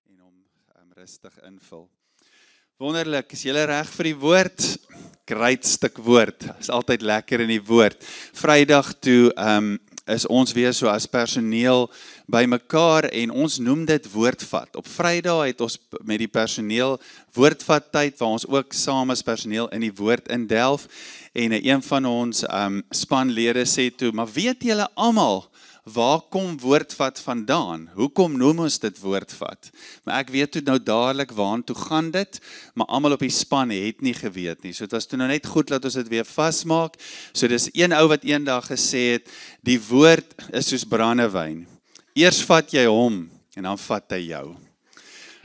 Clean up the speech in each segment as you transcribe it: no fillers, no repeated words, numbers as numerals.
en hom rustig invul. Wonderlik, is julle reg vir die woord? Great stuk woord, is altyd lekker in die woord. Vrydag toe is ons weer so as personeel by mekaar en ons noem dit woordvat. Op Vrydag het ons met die personeel woordvat tyd waar ons ook saam as personeel in die woord indelf en een van ons spanlede sê toe, maar weet julle almal, waar kom woordvat vandaan? Hoekom noem ons dit woordvat? Maar ek weet toe nou dadelik waartoe gaan dit, maar almal op die span het nie geweet nie. So dit was toe nou net goed dat ons dit weer vasmaak. So dis een ou wat eendag gesê het, die woord is soos brandewyn. Eers vat jy hom en dan vat hy jou.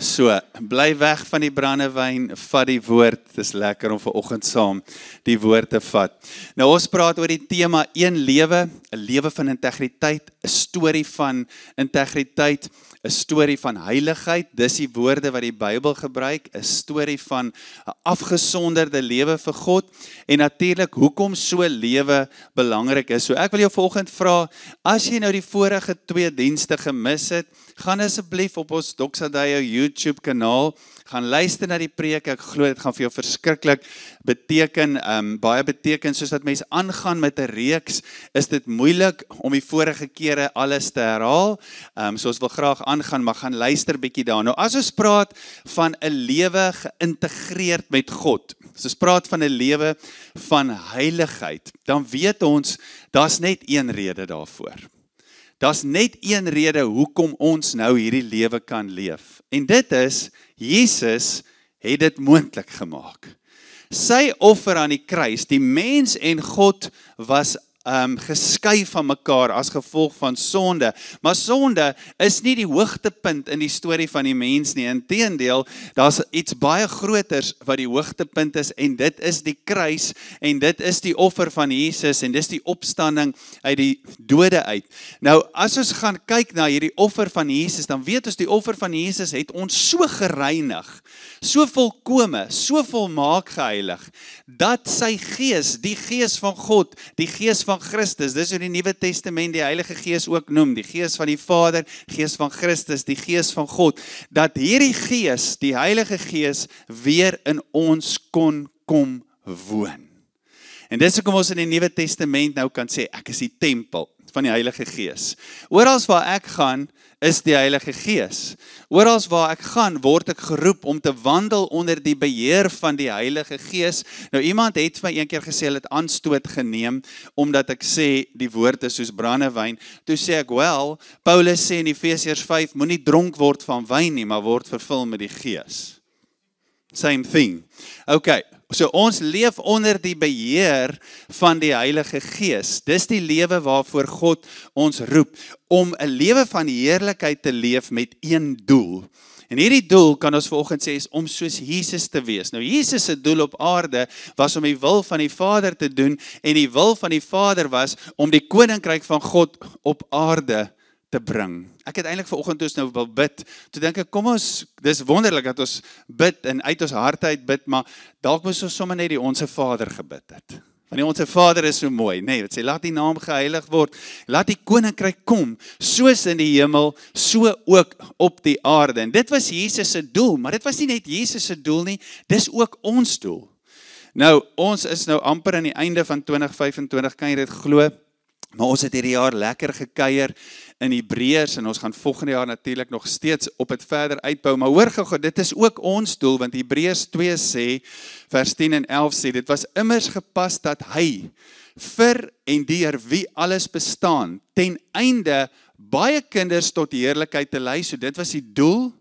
So, bly weg van die brandewyn, vat die woord, het is lekker om vanoggend saam die woord te vat. Nou ons praat oor die tema een lewe, 'n lewe van integriteit, 'n storie van integriteit, 'n storie van heiligheid, dis die woorde wat die Bybel gebruik, 'n storie van 'n afgesonderde lewe vir God, en natuurlik hoekom so 'n lewe belangrik is. So ek wil jou vanoggend vra, as jy nou die vorige 2 dienste gemis het, gaan asseblief op ons Doxadeyo YouTube kanaal, gaan luister na die preek, ek glo dit gaan vir jou verskriklik beteken, baie beteken, soos dat mense aangaan met 'n reeks, is dit moeilik om die vorige kere alles te herhaal, so ons wil graag aangaan, maar gaan luister bietjie daar. Nou as ons praat van 'n lewe geïntegreerd met God, as ons praat van 'n lewe van heiligheid, dan weet ons, daar's net een rede daarvoor. Daar's net een rede hoekom ons nou hierdie lewe kan leef. En dit is, Jesus het dit moontlik gemaak. Sy offer aan die kruis, die mens en God was geskei van mekaar as gevolg van sonde. Maar sonde is nie die hoogtepunt in die storie van die mens nie. Inteendeel, daar's iets baie groters wat die hoogtepunt is, en dit is die kruis, en dit is die offer van Jesus, en dis die opstanding uit die dode uit. Nou, as ons gaan kyk na hierdie offer van Jesus, dan weet ons die offer van Jesus het ons so gereinig, so volkome, so volmaak geheilig, dat sy gees, die gees van God, die gees van Christus, dis hoe die Nuwe Testament die Heilige Gees ook noem, die gees van die Vader, gees van Christus, die gees van God, dat hierdie gees, die Heilige Gees, weer in ons kon kom woon. En dis hoekom ons in die Nuwe Testament nou kan sê, ek is die tempel van die Heilige Gees. Orals waar ek gaan, is die Heilige Gees. Orals waar ek gaan, word ek geroep om te wandel onder die beheer van die Heilige Gees. Nou iemand het vir my een keer gesê, hulle het aanstoot geneem, omdat ek sê, die woord is soos brandewyn. Toe sê ek, wel, Paulus sê in Efesiërs 5, moenie dronk word van wyn nie, maar word vervul met die Gees. Same thing. Okay, so ons leef onder die beheer van die Heilige Gees. Dis die lewe waarvoor God ons roep, om 'n lewe van heerlikheid te leef met een doel. En hierdie doel, kan ons vanoggend sê, is om soos Jesus te wees. Nou Jesus se doel op aarde was om die wil van die Vader te doen, en die wil van die Vader was om die koninkryk van God op aarde te bring. Ek het eintlik vanoggend toe ons nou wil bid, toe dink ek, kom ons, dis wonderlik dat ons bid en uit ons harte uit bid, maar dalk moes ons sommer net die Onse Vader gebid het. Want die Onse Vader is so mooi, nee, wat sê, laat die naam geheilig word, laat die koninkryk kom, soos in die hemel, so ook op die aarde. En dit was Jesus se doel, maar dit was nie net Jesus se doel nie, dis ook ons doel. Nou, ons is nou amper aan die einde van 2025, kan jy dit glo? Maar ons het hierdie jaar lekker gekuier in Hebreërs, en ons gaan volgende jaar natuurlik nog steeds op het verder uitbou, maar hoor gou, dit is ook ons doel, want Hebreërs 2 sê, vers 10 en 11 sê, dit was immers gepas dat hy, vir en deur wie alles bestaan, ten einde baie kinders tot heerlikheid te lei, so dit was die doel.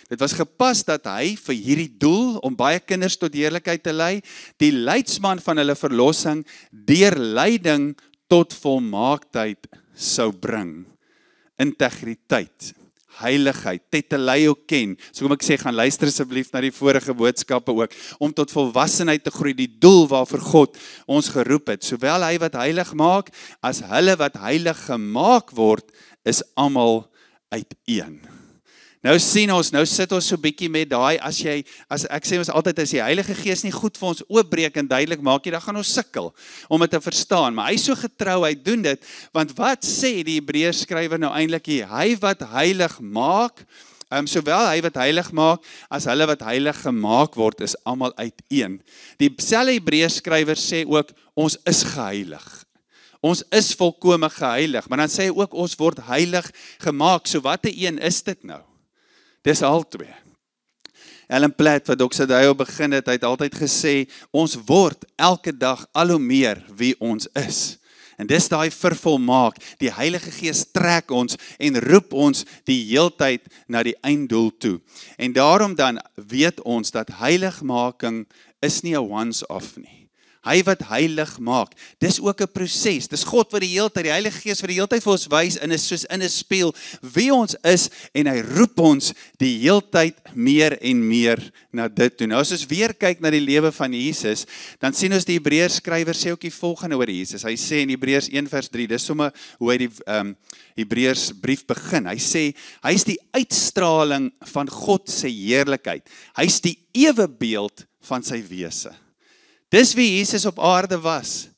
Dit was gepas dat hy vir hierdie doel, om baie kinders tot heerlikheid te lei, die leidsman van hulle verlossing, deur lyding tot volmaaktheid sou bring. Integriteit, heiligheid, teteleo ken. So kom ek sê, gaan luister asseblief na die vorige boodskappe ook, om tot volwassenheid te groei, die doel waarvoor God ons geroep het. Sowel hy wat heilig maak, as hulle wat heilig gemaak word, is almal uiteen. Nou sien ons, nou sit ons so bietjie met daai, as ek sê ons altyd, as die Heilige Gees nie goed vir ons oopbreek en duidelik maak, dan gaan ons sukkel om dit te verstaan, maar hy is so getrou, hy doen dit, want wat sê die Hebreërs skrywer nou eintlik hier? Hy wat heilig maak, Sowel hy wat heilig maak, as hulle wat heilig gemaak word, is almal uiteen. Die selfde Hebreërs skrywer sê ook, ons is geheilig. Ons is volkome geheilig, maar dan sê hy ook, ons word heilig gemaak. So wat 'n een is dit nou? Dis al twee. Ellen Platt, wat Doxadeo begin het, hy het altyd gesê, ons word elke dag al hoe meer wie ons is. En dis daai vervolmaak, die Heilige Gees trek ons en roep ons die heeltyd na die einddoel toe. En daarom dan weet ons dat heiligmaking is nie 'n once-off nie. Hy wat heilig maak, dis ook 'n proses. Dis God wat die heeltyd, die Heilige Gees wat die heeltyd vir ons wys in 'n soos in 'n spieël wie ons is en hy roep ons die heeltyd meer en meer na dit toe. Nou as ons weer kyk na die lewe van Jesus, dan sien ons die Hebreërs skrywer sê ook die volgende oor Jesus. Hy sê in Hebreërs 1 vers 3, dis sommer hoe hy die Hebreërs brief begin. Hy sê hy is die uitstraling van God se heerlikheid. Hy is die ewebeeld van sy wese. Dis wie Jesus op aarde was.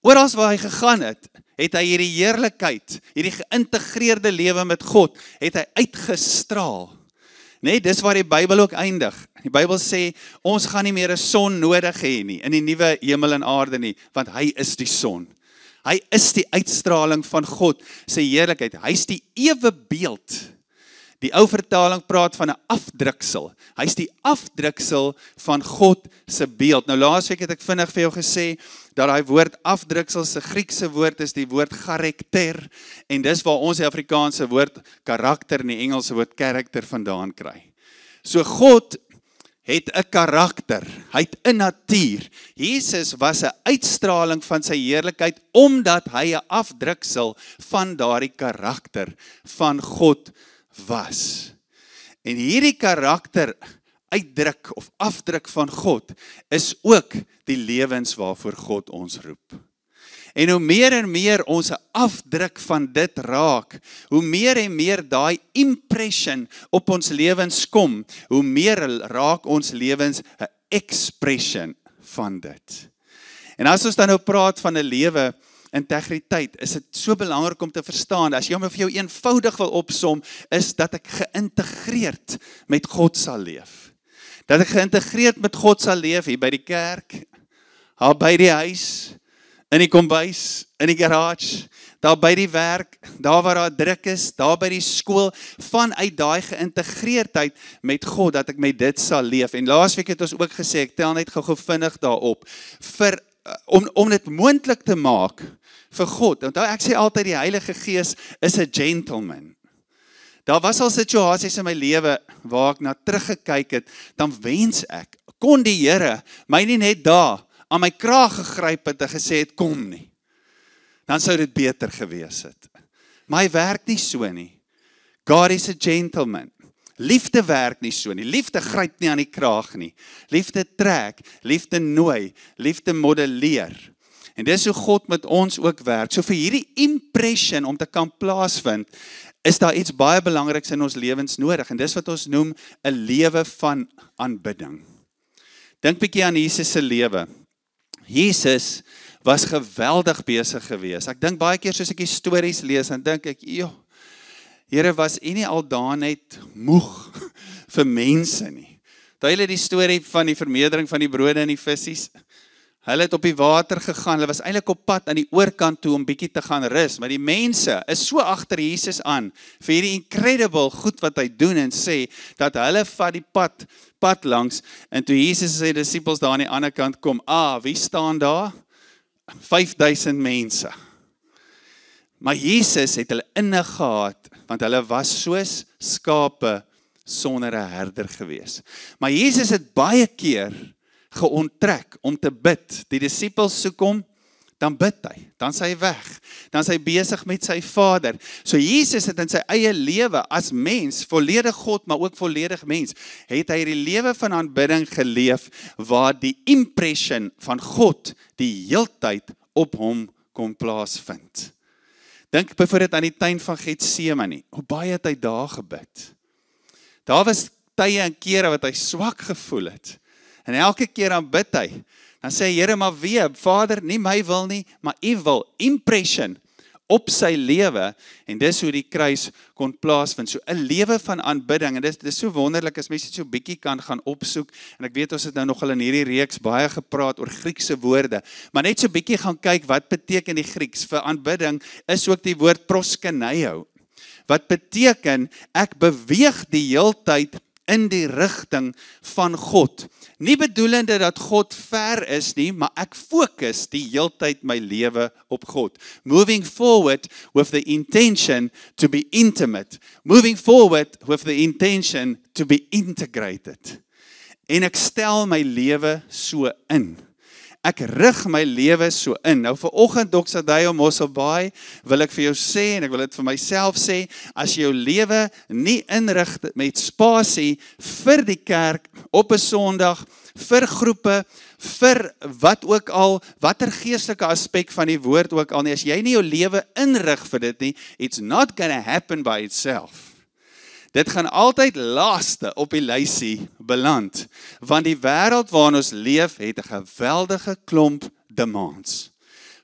Oral waar hy gegaan het, het hy hierdie heerlikheid, hierdie geïntegreerde lewe met God, het hy uitgestraal. Nee, dis waar die Bybel ook eindig. Die Bybel sê, ons gaan nie meer 'n son nodig hê nie, in die nuwe hemel en aarde nie, want hy is die son. Hy is die uitstraling van God se heerlikheid. Hy is die ewebeeld. Die ou vertaling praat van 'n afdruksel. Hy is die afdruksel van God se beeld. Nou laasweek het ek vinnig vir jou gesê, dat daai woord afdruksel se Griekse woord is die woord karakter, en dis waar ons die Afrikaanse woord karakter en die Engelse woord character vandaan kry. So God het 'n karakter, hy het 'n natuur. Jesus was 'n uitstraling van sy heerlikheid, omdat hy 'n afdruksel van daardie karakter van God was. En hierdie karakter uitdruk of afdruk van God is ook die lewens waarvoor God ons roep. En hoe meer en meer ons 'n afdruk van dit raak, hoe meer en meer daai impression op ons lewens kom, hoe meer raak ons lewens 'n expression van dit. En as ons dan nou praat van 'n lewe integriteit, is dit so belangrik om te verstaan, as jy hom vir jou eenvoudig wil opsom, is dat ek geïntegreerd met God sal leef. Dat ek geïntegreerd met God sal leef, hier by die kerk, daar by die huis, in die kombuis, in die garage, daar by die werk, daar waar daar druk is, daar by die skool, vanuit daai geïntegreerdheid met God, dat ek met dit sal leef. En laasweek het ons ook gesê, ek tel net gou vinnig daarop, om dit moontlik te maak vir God. Want ek sê altyd die Heilige Gees is 'n gentleman. Daar was al situasies in my lewe waar ek na teruggekyk het, dan wens ek, kon die Here my nie net daar aan my kraag gegryp het en gesê het, kom nie. Dan sou dit beter gewees het. Maar hy werk nie so nie. God is a gentleman. Liefde werk nie so nie. Liefde gryp nie aan die kraag nie. Liefde trek, liefde nooi, liefde modelleer. En dis hoe God met ons ook werk. So vir hierdie impression om te kan plaasvind, is daar iets baie belangriks in ons lewens nodig. En dis wat ons noem 'n lewe van aanbidding. Dink bietjie aan Jesus se lewe. Jesus was geweldig besig geweest. Ek dink baie keer soos ek die stories lees, dan dink ek, Here, was U nie al daar net moeg vir mense nie? Daai hulle die storie van die vermeerdering van die brode en die visse. Hulle het op die water gegaan, hulle was eintlik op pad aan die oorkant toe om bietjie te gaan rus, maar die mense is so agter Jesus aan vir hierdie incredible goed wat hy doen en sê, dat hulle vat die pad langs, en toe Jesus sy disippels daar aan die ander kant kom, wie staan daar? 5000 mense. Maar Jesus het hulle ingehaat, want hulle was soos skape sonder 'n herder gewees. Maar Jesus het baie keer geonttrek om te bid. Die disippels soek hom, dan bid hy, dan is hy weg, dan is hy besig met sy Vader. So Jesus het in sy eie lewe as mens, volledig God, maar ook volledig mens, het hy die lewe van aanbidding geleef, waar die impression van God die heeltyd op hom kon plaasvind. Dink byvoorbeeld aan die tuin van Getsemane, hoe baie het hy daar gebid. Daar was tye en kere wat hy swak gevoel het, en elke keer dan bid hy, dan sê hy, Here, maar wie, Vader, nie my wil nie, maar U wil, impression, op sy lewe, en dis hoe die kruis kon plaasvind. So 'n lewe van aanbidding, en dis so wonderlik as mense so 'n bietjie kan gaan opsoek, en ek weet ons het nou nogal in hierdie reeks baie gepraat oor Griekse woorde, maar net so 'n bietjie gaan kyk wat beteken die Grieks vir aanbidding, is ook die woord proskuneo, wat beteken ek beweeg die heeltyd in die rigting van God. Nie bedoelende dat God ver is nie, maar ek fokus die heeltyd my lewe op God. Moving forward with the intention to be intimate. Moving forward with the intention to be integrated. En ek stel my lewe so in. Ek rig my lewe so in. Nou vanoggend Doxadeio Mosselbaai wil ek vir jou sê, en ek wil dit vir myself sê, as jy jou lewe nie inrig met spasie vir die kerk op 'n Sondag, vir groepe, vir wat ook al, watter geestelike aspek van die woord ook al nie, as jy nie jou lewe inrig vir dit nie, it's not gonna happen by itself. Dit gaan altyd laaste op die lysie beland, want die wêreld waarin ons leef het 'n geweldige klomp demands.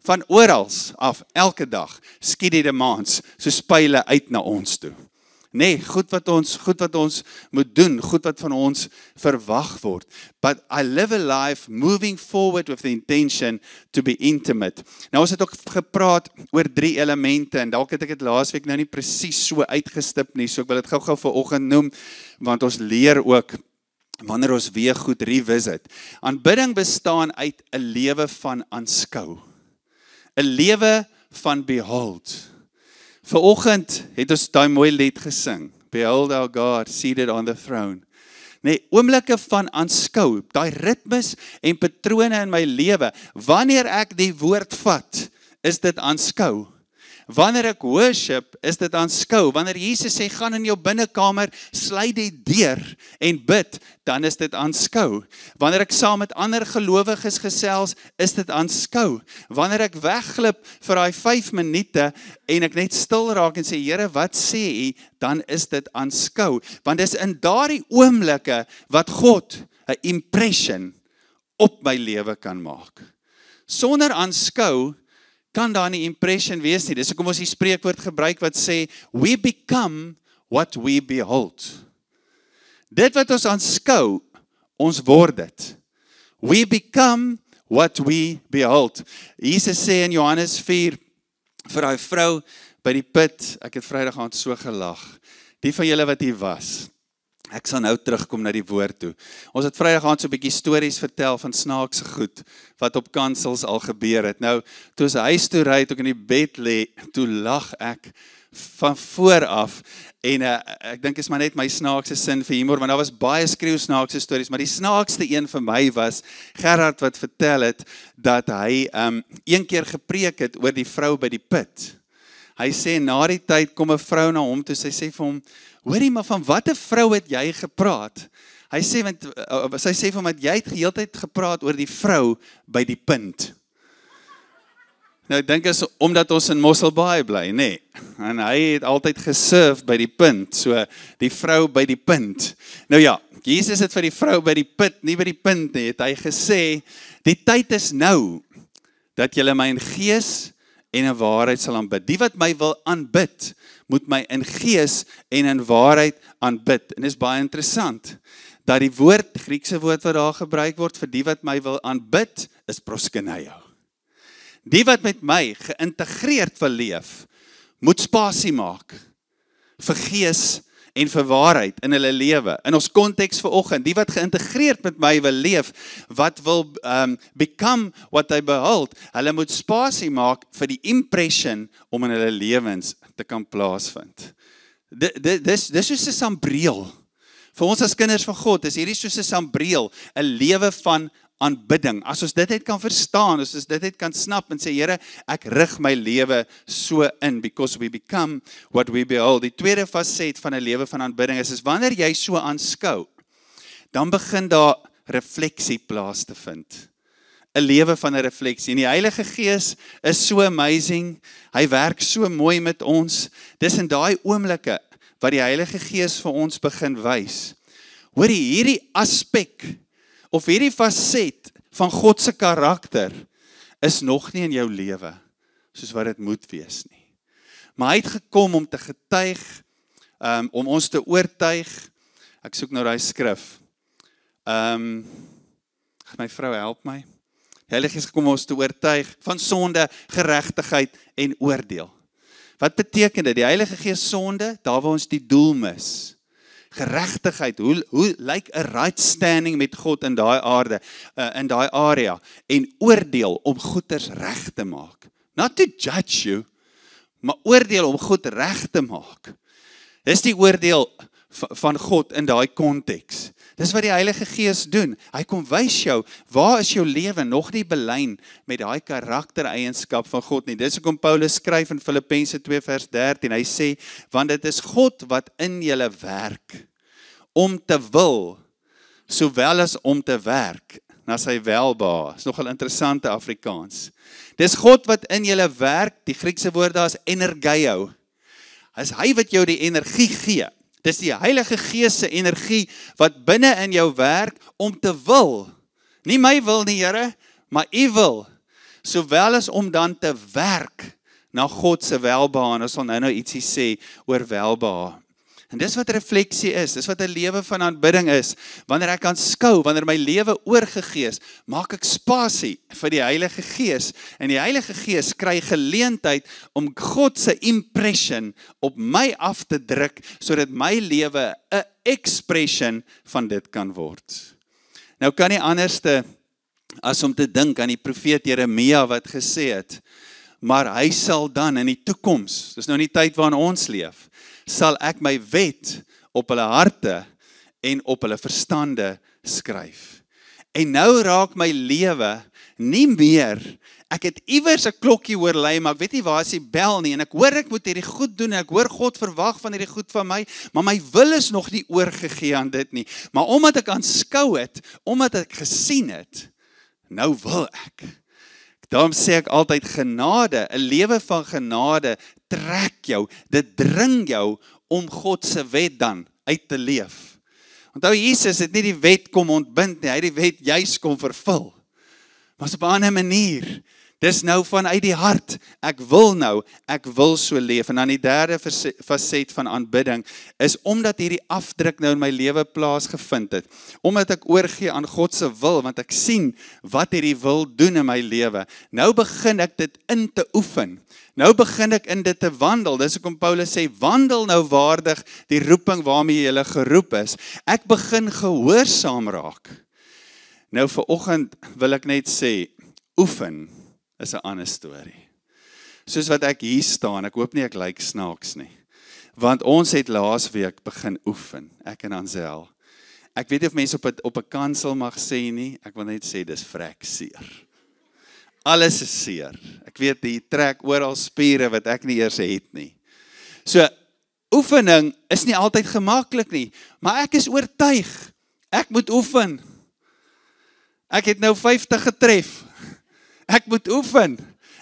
Van orals af, elke dag, skiet die demands soos pile uit na ons toe. Nee, goed wat ons moet doen, goed wat van ons verwag word. But I live a life moving forward with the intention to be intimate. Nou ons het ook gepraat oor 3 elemente, en dalk het ek dit laasweek nou nie presies so uitgestip nie, so ek wil dit gou-gou vanoggend noem, want ons leer ook wanneer ons weer goed revisit. Aanbidding bestaan uit 'n lewe van aanskou. 'n Lewe van behold. Vanoggend het ons daai mooi lied gesing. Behold our God seated on the throne. Nee, oomblikke van aanskou, daai ritmes en patrone in my lewe. Wanneer ek die woord vat, is dit aanskou. Wanneer ek worship, is dit aanskou. Wanneer Jesus sê, gaan in jou binnekamer, sluit die deur en bid, dan is dit aanskou. Wanneer ek saam met ander gelowiges gesels, is dit aanskou. Wanneer ek wegglip vir daai 5 minute en ek net stil raak en sê, Here, wat sê U, dan is dit aanskou. Want dis in daardie oomblikke wat God 'n impression op my lewe kan maak. Sonder aanskou kan daar nie impression wees nie. Dis hoekom ons die spreekwoord gebruik wat sê, we become what we behold. Dit wat ons aanskou, ons word dit. We become what we behold. Jesus sê in Johannes 4, vir daai vrou by die put, ek het Vrydag aand so gelag, die van julle wat hier was, ek sal nou terugkom na die woord toe. Ons het Vrydag aand so 'n bietjie stories vertel van snaakse goed, wat op kansels al gebeur het. Nou, toe ons huis toe ry, toe ek in die bed lê, toe lag ek van vooraf, en ek dink is maar net my snaakse sin vir humor, want daar was baie skreeu snaakse stories, maar die snaakste een vir my was, Gerard wat vertel het, dat hy een keer gepreek het oor die vrou by die put. Hy sê, na die tyd kom 'n vrou na hom toe, sy sê vir hom, hoorie, maar van watter vrou het jy gepraat? Hy sê, sy sê vir hom, jy het heeltyd gepraat oor die vrou by die punt. Nou, ek dink is omdat ons in Mosselbaai bly, nee. En hy het altyd gesurf by die punt, so die vrou by die punt. Nou ja, Jesus het vir die vrou by die put, nie by die punt nie, het hy gesê, die tyd is nou, dat julle my in gees en in waarheid sal aanbid. Die wat my wil aanbid, moet my in gees en in waarheid aanbid. En dit is baie interessant, dat die woord, Griekse woord wat daar gebruik word, vir die wat my wil aanbid, is proskuneo. Die wat met my geïntegreerd wil leef, moet spasie maak, vir gees en vir waarheid in hulle lewe. In ons konteks vanoggend, die wat geïntegreerd met my wil leef, wat wil become what they behold, hulle moet spasie maak vir die impression om in hulle lewens te kan plaasvind. Dis soos 'n sambreel. Vir ons as kinders van God, is hierdie soos 'n sambreel, 'n lewe van aanbidding. As ons dit het kan verstaan, as ons dit het kan snap en sê, Here, ek rig my lewe so in, because we become what we behold. Die tweede faset van 'n lewe van aanbidding is wanneer jy so aanskou, dan begin daar refleksie plaas te vind. 'n lewe van 'n refleksie. En die Heilige Gees is so amazing, hy werk so mooi met ons. Dis in daai oomblikke wat die Heilige Gees vir ons begin wys. Hoor hierdie aspek of hierdie faset van God se karakter is nog nie in jou lewe soos wat dit moet wees nie. Maar hy het gekom om te getuig, om ons te oortuig. Ek soek nou daai skrif. My vrou help my. Die Heilige Gees gekom om ons te oortuig van sonde, geregtigheid en oordeel. Wat beteken dit? Die Heilige Gees sonde, daar waar ons die doel mis. Geregtigheid, hoe lyk 'n right standing met God in daai aarde, in daai area, en oordeel om goeders reg te maak. Not to judge you, maar oordeel om goed reg te maak. Dis die oordeel van God in daai konteks. Dis wat die Heilige Gees doen. Hy kom wys jou, waar is jou lewe nog nie belyn met daai karaktereienskap van God nie. Dis hoekom Paulus skryf in Filippense 2 vers 13. Hy sê, want dit is God wat in julle werk, om te wil, sowel as om te werk, na sy welbehae. Is nogal interessante Afrikaans. Dis God wat in julle werk, die Griekse woord daar is energeio. Is hy wat jou die energie gee. Dis die Heilige Gees se energie wat binne in jou werk om te wil. Nie my wil nie, Here, maar u wil. Sowel as om dan te werk na God se welbehae. Ons sal nou ietsie sê oor welbehae. En dis wat refleksie is, dis wat 'n lewe van aanbidding is. Wanneer ek aanskou, wanneer my lewe oorgegee is, maak ek spasie vir die Heilige Gees. En die Heilige Gees kry geleentheid om God se impression op my af te druk, sodat my lewe 'n expression van dit kan word. Nou kan nie anderste as om te dink aan die profeet Jeremia wat gesê het, maar hy sal dan in die toekoms, dis nou in die tyd waarin ons leef, sal ek my wet op hulle harte en op hulle verstande skryf. En nou raak my lewe nie meer, ek het iewers 'n klokkie hoor lui, maar ek weet nie waar is die bel nie, en ek hoor ek moet hierdie goed doen, en ek hoor God verwag van hierdie goed van my, maar my wil is nog nie oorgegee aan dit nie. Maar omdat ek aanskou het, omdat ek gesien het, nou wil ek. Daarom sê ek altyd genade, 'n lewe van genade trek jou, dit dring jou om God se wet dan uit te leef. Onthou Jesus het nie die wet kom ontbind nie, hy het die wet juis kom vervul. Maar op 'n ander manier. Dis nou vanuit die hart. Ek wil so leef. En dan die derde faset van aanbidding is omdat hierdie afdruk nou in my lewe plaasgevind het. Omdat ek oorgee aan God se wil, want ek sien wat hierdie wil doen in my lewe. Nou begin ek dit in te oefen. Nou begin ek in dit te wandel. Dis hoekom Paulus sê, wandel nou waardig die roeping waarmee jy geroep is. Ek begin gehoorsaam raak. Nou vanoggend wil ek net sê, oefen is 'n ander storie. Soos wat ek hier staan, ek hoop nie ek lyk snaaks nie. Want ons het laasweek begin oefen, ek en Ansel. Ek weet nie of mense op 'n kansel mag sê nie, ek wil net sê dis vrek seer. Alles is seer. Ek weet die trek oral spiere wat ek nie eers het nie. So, oefening is nie altyd gemaklik nie, maar ek is oortuig, ek moet oefen. Ek het nou 50 getref. Ek moet oefen.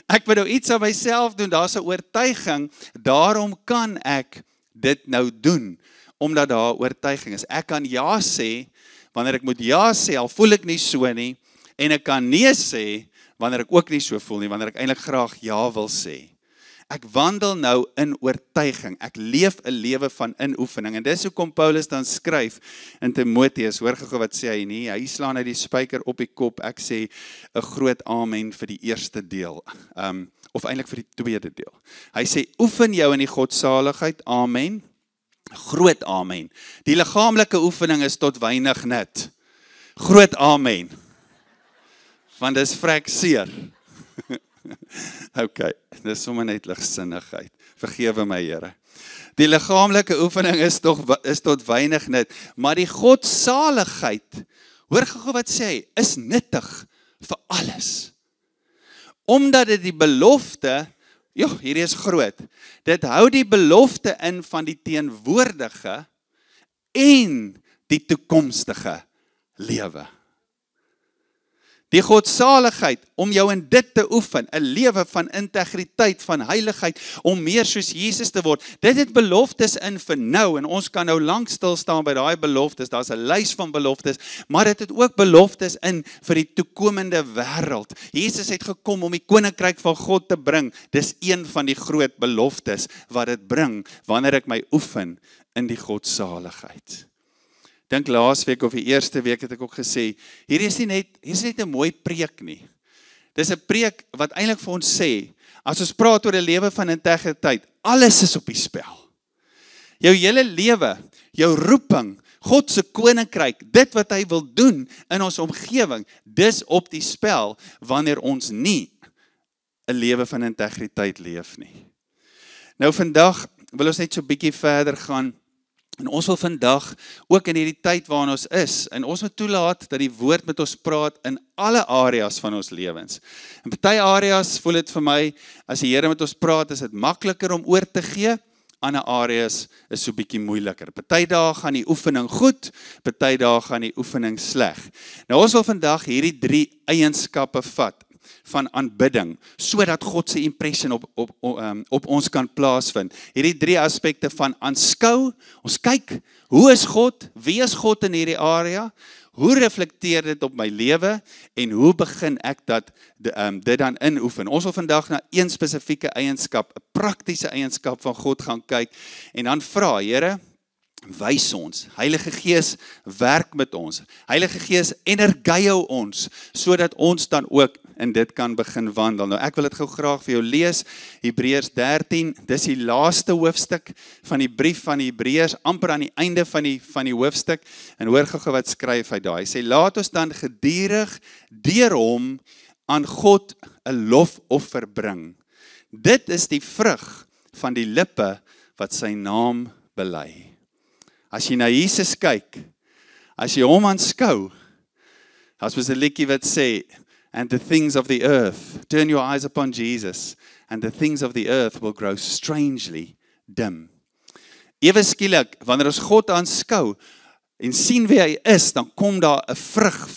Ek moet nou iets aan myself doen. Daar's 'n oortuiging. Daarom kan ek dit nou doen. Omdat daar 'n oortuiging is. Ek kan ja sê, wanneer ek moet ja sê, al voel ek nie so nie. En ek kan nee sê, wanneer ek ook nie so voel nie. Wanneer ek eintlik graag ja wil sê. Ek wandel nou in oortuiging. Ek leef 'n lewe van inoefening. En dis hoekom Paulus dan skryf in Timoteus. Hoor gou wat sê hy nie. Hy slaan uit die spyker op die kop. Ek sê 'n groot amen vir die eerste deel. Of eintlik vir die tweede deel. Hy sê oefen jou in die godsaligheid. Amen. Groot amen. Die liggaamlike oefening is tot weinig nut. Groot amen. Want dis vrek seer. Okay, dis sommer net ligsinnigheid. Vergewe my, Here. Die liggaamlike oefening is tot weinig nut, maar die godsaligheid, hoor gou wat sê hy, is nuttig vir alles. Omdat dit die belofte, hierdie is groot, dit hou die belofte in van die teenwoordige en die toekomstige lewe. Die godsaligheid om jou in dit te oefen, 'n lewe van integriteit, van heiligheid, om meer soos Jesus te word. Dit het beloftes in vir nou, en ons kan nou lank stil staan by daai beloftes, daar's 'n lys van beloftes, maar dit het ook beloftes in vir die toekomende wêreld. Jesus het gekom om die koninkryk van God te bring. Dis een van die groot beloftes wat dit bring, wanneer ek my oefen in die godsaligheid. Dink laasweek of die eerste week het ek ook gesê, hier is net 'n mooi preek nie. Dis 'n preek wat eintlik vir ons sê, as ons praat oor 'n lewe van integriteit, alles is op die spel. Jou hele lewe, jou roeping, God se koninkryk, dit wat hy wil doen in ons omgewing, dis op die spel wanneer ons nie 'n lewe van integriteit leef nie. Nou vandag wil ons net so 'n bietjie verder gaan. En ons wil vandag, ook in hierdie tyd waarin ons is, en ons moet toelaat dat die woord met ons praat in alle areas van ons lewens. In party areas voel dit vir my, as die Here met ons praat, is dit makliker om oor te gee, ander areas is so bietjie moeiliker. Party dae gaan die oefening goed, party dae gaan die oefening sleg. Nou ons wil vandag hierdie 3 eienskappe vat van aanbidding, sodat God se impression op ons kan plaasvind. Hierdie 3 aspekte van aanskou, ons kyk, hoe is God, wie is God in hierdie area, hoe reflekteer dit op my lewe, en hoe begin ek dit dan inoefen. Ons wil vandag na een spesifieke eienskap, 'n praktiese eienskap van God gaan kyk, en dan vra, Here, wys ons, Heilige Gees werk met ons, Heilige Gees energijou ons, sodat ons dan ook in dit kan begin wandel. Nou ek wil dit gou graag vir jou lees, Hebreërs 13, dis die laaste hoofstuk van die brief van die Hebreërs, amper aan die einde van die hoofstuk, en hoor gou wat skryf hy daar, hy sê, laat ons dan geduldig deur hom aan God 'n lofoffer bring. Dit is die vrug van die lippe wat sy naam bely. As jy na Jesus kyk, as jy hom aanskou, as was 'n liedjie wat sê, and the things of the earth, turn your eyes upon Jesus, and the things of the earth will grow strangely dim. Ewe skielik, wanneer ons God aanskou, en sien wie hy is, dan kom daar 'n vrug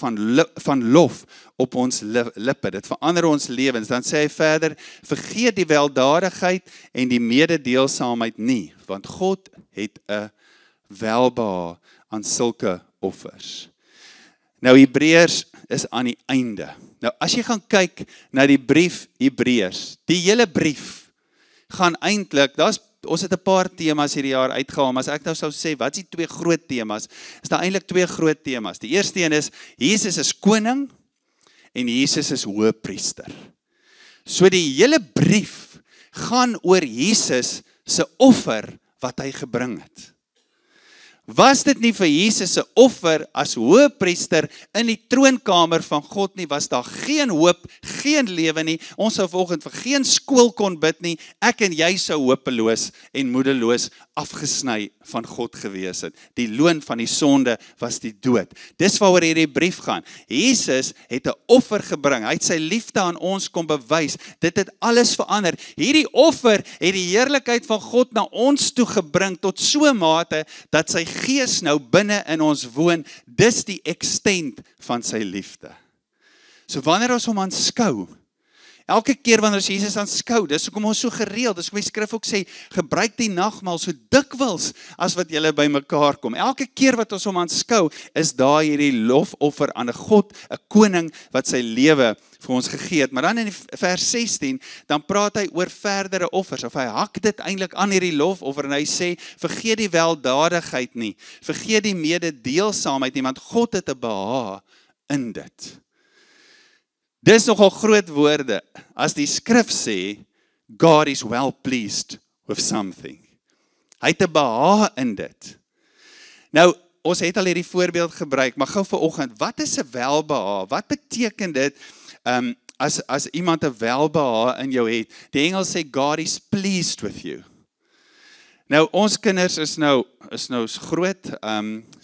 van lof op ons lippe, dit verander ons lewens, dan sê hy verder, vergeet die weldadigheid en die mededeelsaamheid nie, want God het 'n welbehae aan sulke offers. Nou Hebreërs is aan die einde. Nou as jy gaan kyk na die brief Hebreërs, die hele brief gaan eintlik, ons het 'n paar temas hierdie jaar uitgehaal, maar as ek nou sou sê, wat is die 2 groot temas? Is daar eintlik 2 groot temas. Die eerste een is, Jesus is koning en Jesus is hoëpriester. So die hele brief gaan oor Jesus se offer wat hy gebring het. Was dit nie vir Jesus se offer as hoëpriester in die troonkamer van God nie, was daar geen hoop, geen lewe nie, ons sou vanoggend vir geen skool kon bid nie, ek en jy sou hopeloos en moedeloos afgesny van God gewees het. Die loon van die sonde was die dood. Dis waaroor hierdie brief gaan. Jesus het 'n offer gebring, hy het sy liefde aan ons kom bewys, dit het alles verander. Hierdie offer het die heerlikheid van God na ons toe gebring, tot so 'n mate, dat sy Gees nou binne in ons woon, dis die extent van sy liefde. So wanneer ons hom aanskou, elke keer wanneer ons Jesus aanskou, dis hoekom ons so gereeld, dis hoekom die skrif ook sê, gebruik die nagmaal so dikwels as wat julle by mekaar kom. Elke keer wat ons hom aanskou, is daar hierdie lofoffer aan 'n God, 'n koning wat sy lewe vir ons gegee het. Maar dan in vers 16, dan praat hy oor verdere offers, of hy hak dit eintlik aan hierdie lofoffer, en hy sê, vergeet die weldadigheid nie, vergeet die mededeelsaamheid nie, want God het 'n behae in dit. Dis nogal groot woorde, as die skrif sê, God is well pleased with something. Hy het 'n behae in dit. Nou, ons het al hierdie voorbeeld gebruik, maar gou vanoggend, wat is 'n welbehae? Wat beteken dit, as iemand 'n welbehae in jou het? Die Engels sê, God is pleased with you. Nou, ons kinders is nou groot,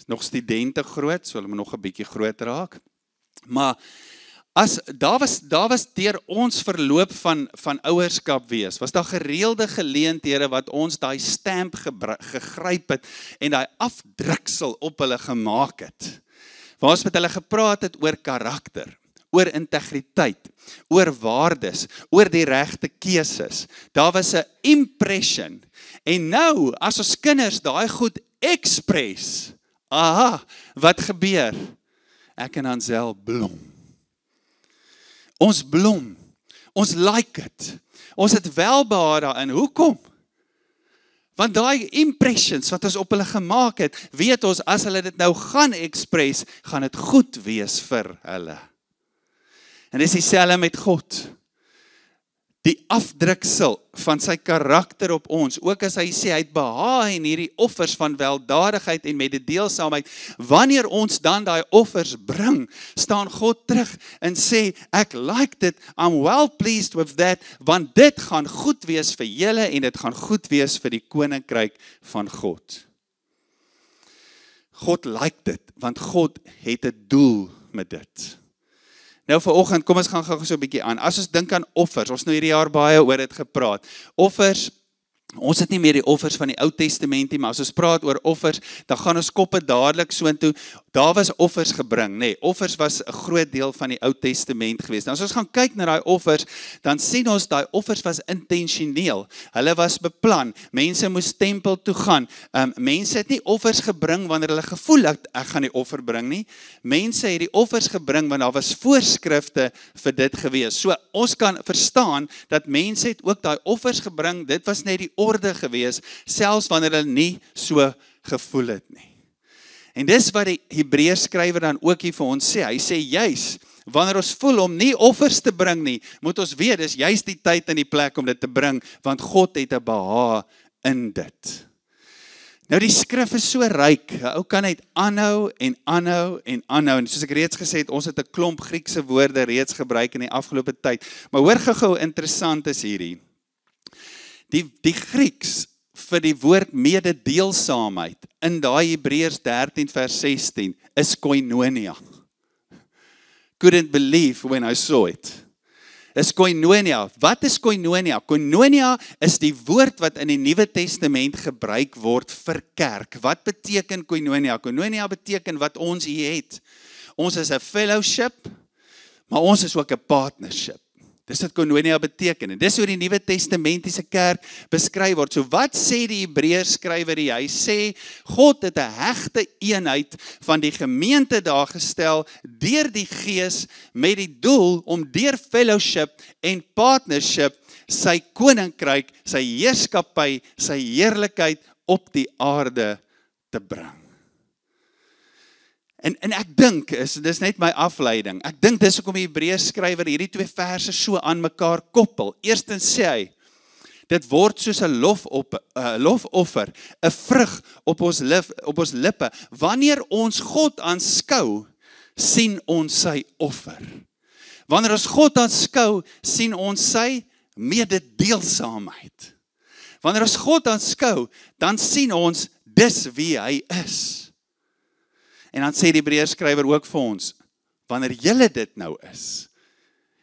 nog studente groot, so hulle moet nog 'n bietjie groot raak, maar daar was deur ons verloop van ouerskap wees, was daar gereelde geleenthede wat ons daai stamp gegryp het en daai afdruksel op hulle gemaak het. Waar ons met hulle gepraat het oor karakter, oor integriteit, oor waardes, oor die regte keuses. Daar was 'n impression. En nou, as ons kinders daai goed express, aha, wat gebeur? Ek en Ansel blom. Ons blom. Ons like it. Ons het welbehae daarin. Hoekom? Want daai impressions wat ons op hulle gemaak het, weet ons, as hulle dit nou gaan express, gaan dit goed wees vir hulle. En dis dieselfde met God. Die afdruksel van sy karakter op ons, ook as hy sê, hy het behaag in hierdie offers van weldadigheid en mededeelsaamheid, wanneer ons dan daai offers bring, staan God terug en sê, ek like dit, I'm well pleased with that, want dit gaan goed wees vir julle en dit gaan goed wees vir die koninkryk van God. God like dit, want God het 'n doel met dit. Nou vanoggend, kom ons gaan gou so 'n bietjie aan. As ons dink aan offers, ons nou hierdie jaar baie oor dit gepraat. Offers, ons het nie meer die offers van die Ou Testament nie, maar as ons praat oor offers, dan gaan ons koppe dadelik soontoe. Daar was offers gebring, nee, offers was 'n groot deel van die Ou Testament gewees. Nou as ons gaan kyk na daai offers, dan sien ons daai offers was intentioneel. Hulle was beplan. Mense moes tempel toe gaan. Mense het nie offers gebring wanneer hulle gevoel het ek gaan die offer bring nie. Mense het die offers gebring want daar was voorskrifte vir dit gewees. So ons kan verstaan dat mense het ook daai offers gebring. Dit was net die orde gewees, selfs wanneer hulle nie so gevoel het nie. En dis wat die Hebreërs skrywer dan ook hier vir ons sê. Hy sê juis, wanneer ons voel om nie offers te bring nie, moet ons weet, dis juis die tyd en die plek om dit te bring, want God het 'n behaag in dit. Nou die skrif is so ryk, ou kan net aanhou en aanhou en aanhou. En soos ek reeds gesê het, ons het 'n klomp Griekse woorde reeds gebruik in die afgelope tyd. Maar hoor gou interessant is hierdie. Die Grieks vir die woord mededeelsaamheid in daai Hebreërs 13 vers 16 is koinonia. Couldn't believe when I saw it. Is koinonia. Wat is koinonia? Koinonia is die woord wat in die Nuwe Testament gebruik word vir kerk. Wat beteken koinonia? Koinonia beteken wat ons hier het. Ons is 'n fellowship, maar ons is ook 'n partnership. Dis wat koinonia beteken. En dis hoe die Nuwe Testamentiese kerk beskryf word. So wat sê die Hebreërs skrywer hier? Hy sê, God het 'n hegte eenheid van die gemeente daar gestel deur die Gees met die doel om deur fellowship en partnership sy koninkryk, sy heerskappy, sy heerlikheid op die aarde te bring. En ek dink, dis net my afleiding, ek dink dis hoekom die Hebreërs skrywer hierdie twee verse so aan mekaar koppel. Eerstens sê hy, dit word soos 'n lofoffer, 'n vrug op ons lippe. Wanneer ons God aanskou, sien ons sy offer. Wanneer ons God aanskou, sien ons sy mededeelsaamheid. Wanneer ons God aanskou, dan sien ons dis wie hy is. En dan sê die Hebreërs skrywer ook vir ons, wanneer julle dit nou is,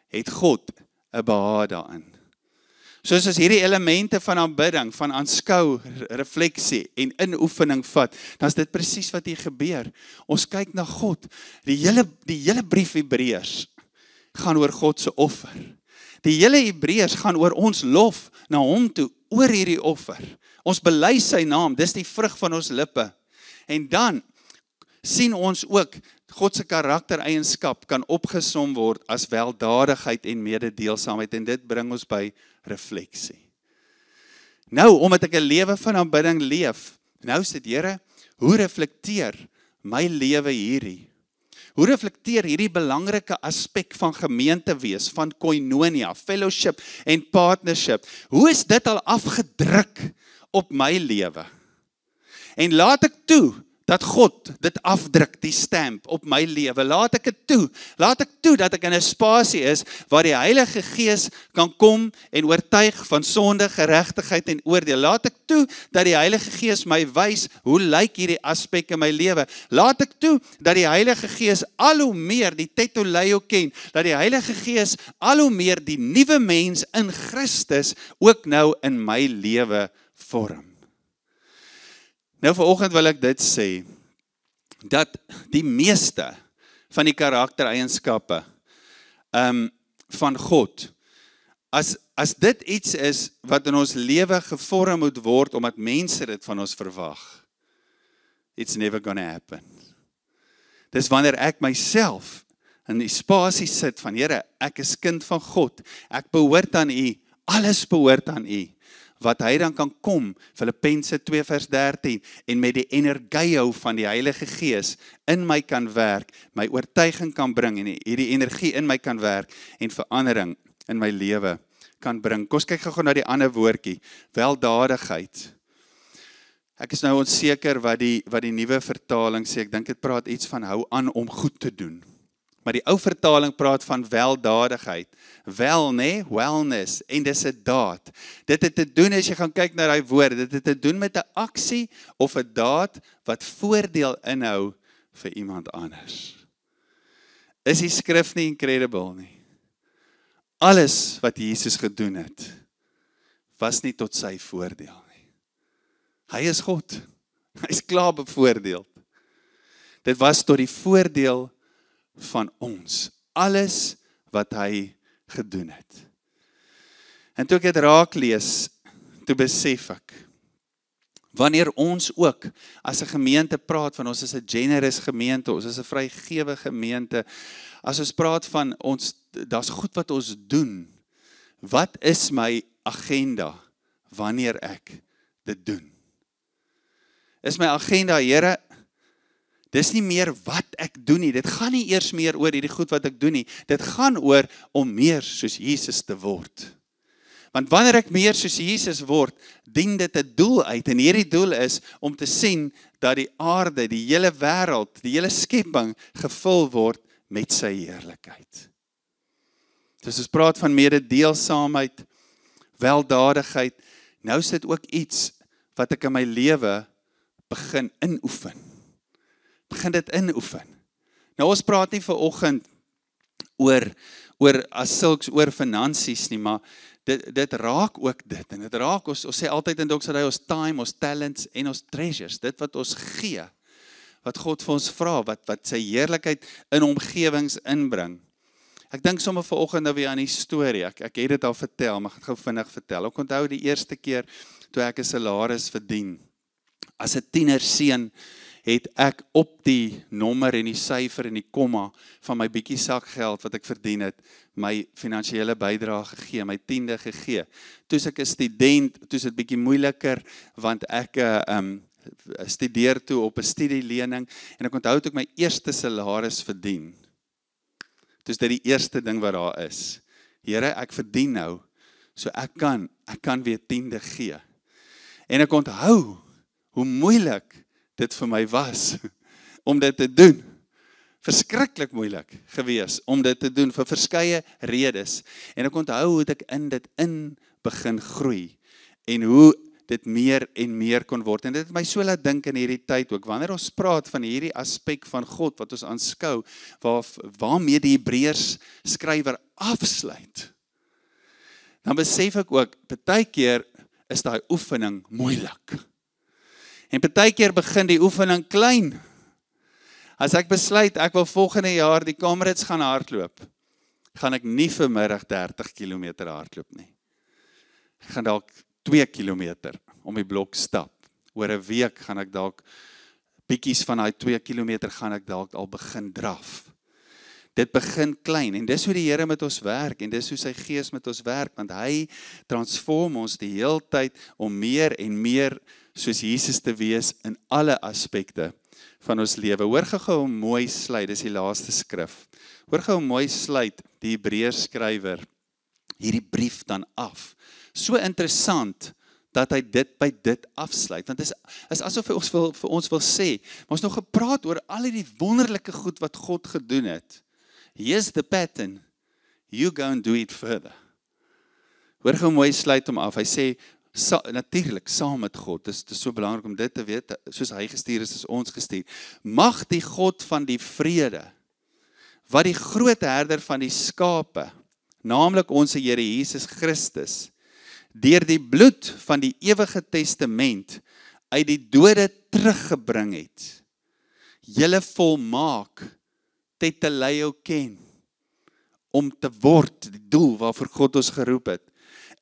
het God 'n behaag daarin. Soos as hierdie elemente van aanbidding, van aanskou, refleksie en inoefening vat, dan is dit presies wat hier gebeur. Ons kyk na God. Die hele brief Hebreërs gaan oor God se offer. Die hele Hebreërs gaan oor ons lof na hom toe, oor hierdie offer. Ons bely sy naam, dis die vrug van ons lippe. En dan sien ons ook, God se karaktereienskap kan opgesom word as weldadigheid en mededeelsaamheid, en dit bring ons by refleksie. Nou, omdat ek 'n lewe van aanbidding leef, nou sê die Here, hoe reflekteer my lewe hierdie? Hoe reflekteer hierdie belangrike aspek van gemeente wees, van koinonia, fellowship en partnership? Hoe is dit al afgedruk op my lewe? En laat ek toe, dat God dit afdruk, die stamp op my lewe. Laat ek dit toe. Laat ek toe dat ek in 'n spasie is waar die Heilige Gees kan kom en oortuig van sonde, geregtigheid en oordeel. Laat ek toe dat die Heilige Gees my wys hoe lyk hierdie aspek in my lewe. Laat ek toe dat die Heilige Gees al hoe meer die tetoleo ken, dat die Heilige Gees al hoe meer die nuwe mens in Christus ook nou in my lewe vorm. Nou vanoggend wil ek dit sê, dat die meeste van die karaktereienskappe van God. As dit iets is wat in ons lewe gevorm moet word, omdat mense dit van ons verwag, it's never gonna happen. Dis wanneer ek myself in die spasie sit van, Here, ek is kind van God, ek behoort aan U, alles behoort aan U, wat hy dan kan kom, Filippense 2 vers 13, en met die energie van die Heilige Gees in my kan werk, my oortuiging kan bring, en hierdie energie in my kan werk, en verandering in my lewe kan bring. Kom ons kyk gou na die ander woordjie, weldadigheid. Ek is nou onseker wat die nuwe vertaling sê, ek dink dit praat iets van hou aan om goed te doen. Maar die ou vertaling praat van weldadigheid. Wel, nee, wellness, en dis 'n daad. Dit het te doen, as jy gaan kyk na daai woord, dit het te doen met 'n aksie of 'n daad wat voordeel inhou vir iemand anders. Is die skrif nie incredible nie? Alles wat Jesus gedoen het, was nie tot sy voordeel nie. Hy is God. Hy is klaar bevoordeeld. Dit was tot die voordeel van ons. Alles wat hy gedoen het. En toe ek dit raak lees, toe besef ek, wanneer ons ook as 'n gemeente praat van ons is 'n generous gemeente, ons is 'n vrygewige gemeente, as ons praat van ons, daar's goed wat ons doen, wat is my agenda wanneer ek dit doen? Is my agenda, Here, dis nie meer wat ek doen nie, dit gaan nie eers meer oor hierdie goed wat ek doen nie, dit gaan oor om meer soos Jesus te word. Want wanneer ek meer soos Jesus word, dien dit 'n doel uit, en hierdie doel is om te sien dat die aarde, die hele wêreld, die hele skepping gevul word met sy heerlikheid. Dus ons praat van mededeelsaamheid, weldadigheid, nou is dit ook iets wat ek in my lewe begin inoefen. Begin dit inoefen. Nou ons praat nie vanoggend oor as sulks oor finansies nie, maar dit raak ook dit, en dit raak ons sê altyd in Doxadai, ons time, ons talents en ons treasures, dit wat ons gee, wat God vir ons vra, wat sy heerlikheid in omgewings inbring. Ek dink sommer vanoggend nou weer aan die storie, ek het dit al vertel, maar ek gaan gou vinnig vertel. Ek onthou die eerste keer toe ek 'n salaris verdien, as 'n tienerseun, het ek op die nommer en die syfer en die komma van my bietjie sakgeld wat ek verdien het, my finansiële bydrae gegee, my 10de gegee. Toe ek 'n student, toe is dit bietjie moeiliker, want ek studeer toe op 'n studielening, en ek onthou toe ek my eerste salaris verdien. Toe is dit die eerste ding wat daar is. Here, ek verdien nou, so ek kan weer 10de gee. En ek onthou hoe moeilik dit vir my was om dit te doen. Verskriklik moeilik gewees om dit te doen vir verskeie redes. En ek onthou hoe ek in dit begin groei en hoe dit meer en meer kon word. En dit het my so laat dink in hierdie tyd ook, wanneer ons praat van hierdie aspek van God wat ons aanskou, waarmee die Hebreërs skrywer afsluit, dan besef ek ook, baie keer is daai oefening moeilik. En baie keer begin die oefening klein. As ek besluit, ek wil volgende jaar die Kamerads gaan hardloop, gaan ek nie vanmiddag 30 km hardloop nie. Ek gaan dalk 2 kilometer om die blok stap. Oor 'n week gaan ek dalk bietjies van daai 2 kilometer gaan ek dalk al begin draf. Dit begin klein, en dis hoe die Here met ons werk, en dis hoe sy Gees met ons werk, want hy transform ons die heeltyd om meer en meer soos Jesus te wees in alle aspekte van ons lewe. Hoor gou mooi sluit, dis die laaste skrif. Hoor gou mooi sluit die Hebreërs skrywer hierdie brief dan af. So interessant dat hy dit by dit afsluit, want dit is asof hy vir ons wil sê, maar ons nog gepraat oor al die wonderlike goed wat God gedoen het. Here's the pattern, you go and do it further. Hoor gou mooi sluit hom af, hy sê, natuurlik, saam met God, dit is so belangrik om dit te weet, soos hy gestuur is ons gestuur. Mag die God van die vrede, wat die groot herder van die skape, naamlik ons Here Jesus Christus, deur die bloed van die ewige testament uit die dode teruggebring het, julle volmaak, teteleo ken, om te word, die doel waarvoor God ons geroep het,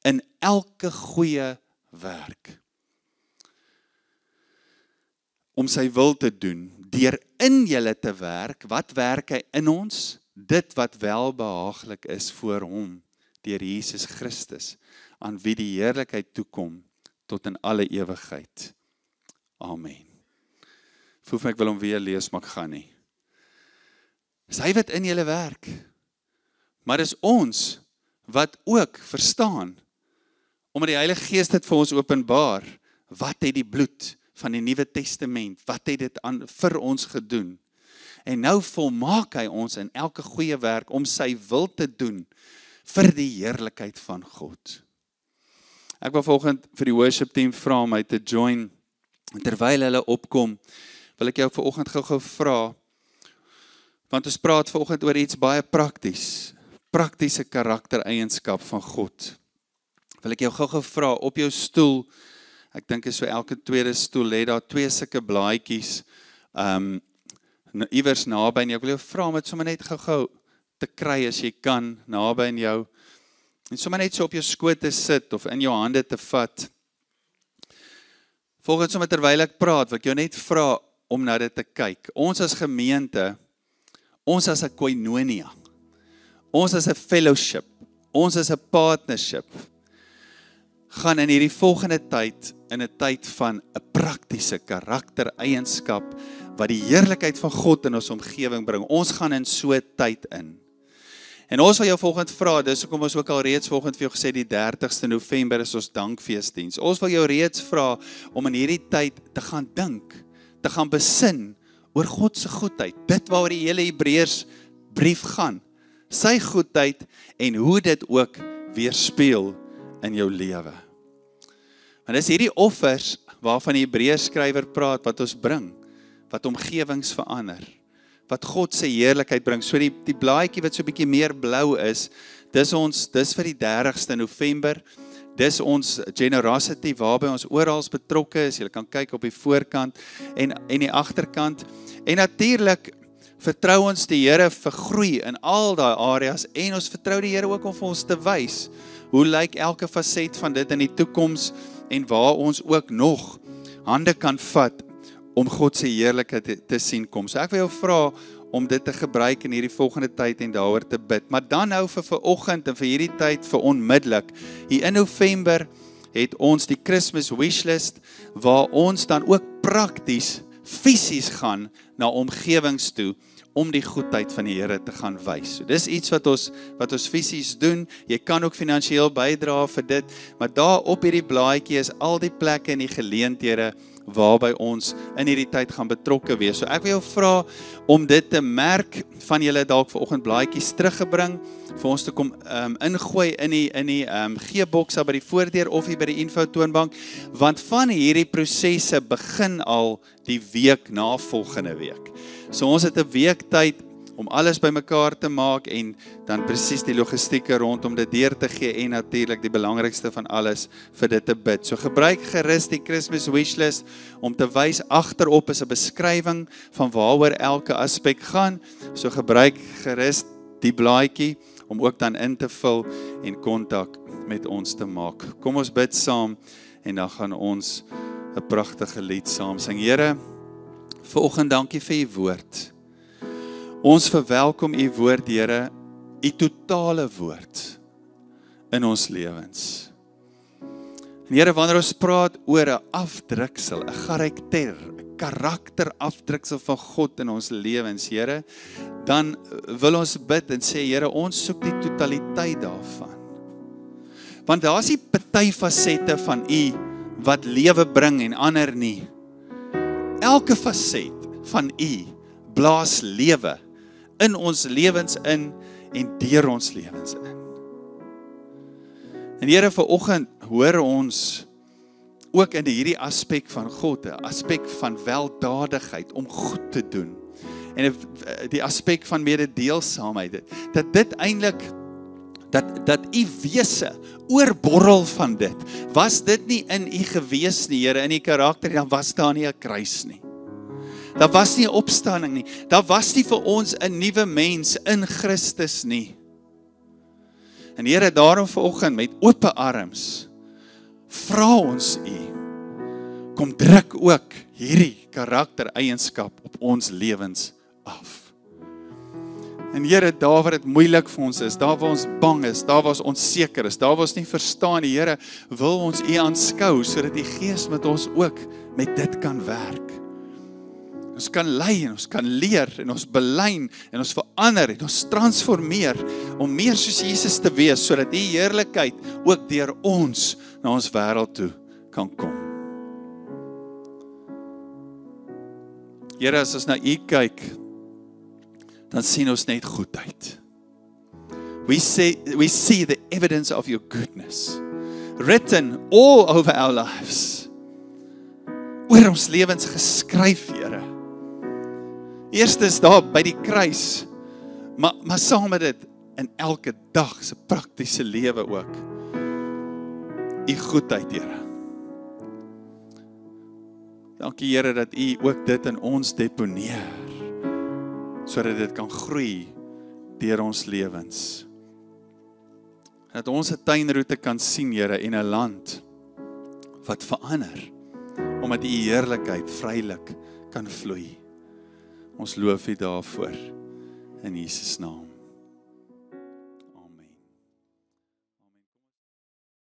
in elke goeie werk. Om sy wil te doen, deur in julle te werk, wat werk hy in ons? Dit wat welbehaaglik is voor hom, deur Jesus Christus, aan wie die heerlikheid toekom, tot in alle ewigheid. Amen. Voel my ek wil hom weer lees, maar ek gaan nie. Dis hy wat in julle werk, maar dis ons wat ook verstaan, omdat die Heilige Gees dit vir ons openbaar, wat het die bloed van die Nuwe Testament, wat het dit vir ons gedoen? En nou volmaak hy ons in elke goeie werk om sy wil te doen vir die heerlikheid van God. Ek wil vanoggend vir die worship team vra om my te join, terwyl hulle opkom, wil ek jou vanoggend gou vra, want ons praat vanoggend oor iets baie praktiese karaktereienskap van God. Wil ek jou gou vra, op jou stoel, ek dink is so elke tweede stoel, lê daar 2 sulke blaadjies, iewers naby in jou. Ek wil jou vra om dit sommer net gou te kry as jy kan, naby in jou, en sommer net so op jou skoot te sit, of in jou hande te vat. Volgens sommer terwyl ek praat, wil ek jou net vra om na dit te kyk. Ons as gemeente, ons as 'n koinonia, ons as 'n fellowship, ons as 'n partnership, gaan in hierdie volgende tyd, in 'n tyd van 'n praktiese karaktereienskap, wat die heerlikheid van God in ons omgewing bring. Ons gaan in so 'n tyd in. En ons wil jou volgende vra, dis hoekom ons ook al reeds volgende vir jou gesê, die 30ste November is ons dankfeesdiens. Ons wil jou reeds vra, om in hierdie tyd te gaan dink, te gaan besin, oor God se goedheid, dit waaroor die hele Hebreërs brief gaan, sy goedheid, en hoe dit ook weerspieël in jou lewe. Want dis hierdie offers, waarvan die Hebreërs skrywer praat, wat ons bring, wat omgewings verander, wat God se heerlikheid bring. So die blaadjie wat so 'n bietjie meer blou is, dis vir die 30ste November, dis ons generosity, waarby ons oral betrokke is. Jy kan kyk op die voorkant en die agterkant. En natuurlik vertrou ons die Here vir groei in al daai areas, en ons vertrou die Here ook om vir ons te wys, hoe lyk elke faset van dit in die toekoms, en waar ons ook nog hande kan vat, om God se heerlikheid te sien kom. So ek wil jou vra, om dit te gebruik in hierdie volgende tyd, en daaroor te bid. Maar dan nou vir vanoggend, en vir hierdie tyd, vir onmiddellik, hier in November, het ons die Christmas wishlist, waar ons dan ook prakties, fisies gaan, na omgewings toe, om die goedheid van die Here te gaan wys. So dis iets wat ons fisies doen. Jy kan ook finansiëel bydra vir dit, maar daar op hierdie blaadjie is al die plekke en die geleenthede, waarby ons in hierdie tyd gaan betrokke wees. So ek wil jou vra, om dit te merk, van julle dalk vanoggend blaadjies teruggebring, vir ons te kom ingooi in die G-boks by die voordeur, of hier by die info-toonbank, want van hierdie prosesse begin al die week na volgende week. So ons het 'n week tyd, om alles bymekaar te maak, en dan presies die logistieke rondom dit deur te gee, en natuurlik die belangrikste van alles, vir dit te bid. So gebruik gerus die Christmas wishlist, om te wys, agterop is 'n beskrywing, van waaroor elke aspek gaan. So gebruik gerus die blaadjie, om ook dan in te vul, en kontak met ons te maak. Kom ons bid saam, en dan gaan ons 'n pragtige lied saam sing. Here, vanoggend dankie vir u woord. Ons verwelkom u woord, Here, u totale woord in ons lewens. En Here, wanneer ons praat oor 'n afdruksel, 'n karakterafdruksel van God in ons lewens, Here, dan wil ons bid en sê, Here, ons soek die totaliteit daarvan. Want daar is nie party fasette van u wat lewe bring en ander nie. Elke faset van u blaas lewe in ons lewens in, en deur ons lewens in. En Here, vanoggend hoor ons ook in hierdie aspek van God, 'n aspek van weldadigheid, om goed te doen, en die aspek van mededeelsaamheid, dat dit eintlik, dat u wese oorborrel van dit. Was dit nie in u gewees nie, Here, in u karakter, dan was daar nie 'n kruis nie. Daar was nie 'n opstanding nie. Daar was nie vir ons 'n nuwe mens in Christus nie. En Here, daarom vanoggend met oop arms, vra ons U, kom druk ook hierdie karaktereienskap op ons lewens af. En Here, daar waar dit moeilik vir ons is, daar waar ons bang is, daar waar ons onseker is, daar waar ons nie verstaan nie, Here, wil ons U aanskou, sodat die Gees met ons ook met dit kan werk. Ons kan lei en ons kan leer en ons belyn en ons verander en ons transformeer om meer soos Jesus te wees, sodat die heerlikheid ook deur ons na ons wêreld toe kan kom. Here, as ons na U kyk, dan sien ons net goedheid. We see the evidence of your goodness written all over our lives. Oor ons lewens geskryf, Here. Eerste is daar by die kruis, maar saam met dit in elke dag se praktiese lewe ook. U goedheid, Here. Dankie, Here, dat U ook dit in ons deponeer, sodat dit kan groei deur ons lewens. Dat ons 'n tuinroete kan sien, Here, en 'n land wat verander, omdat U heerlikheid vrylik kan vloei. Ons loof U daarvoor in Jesus naam.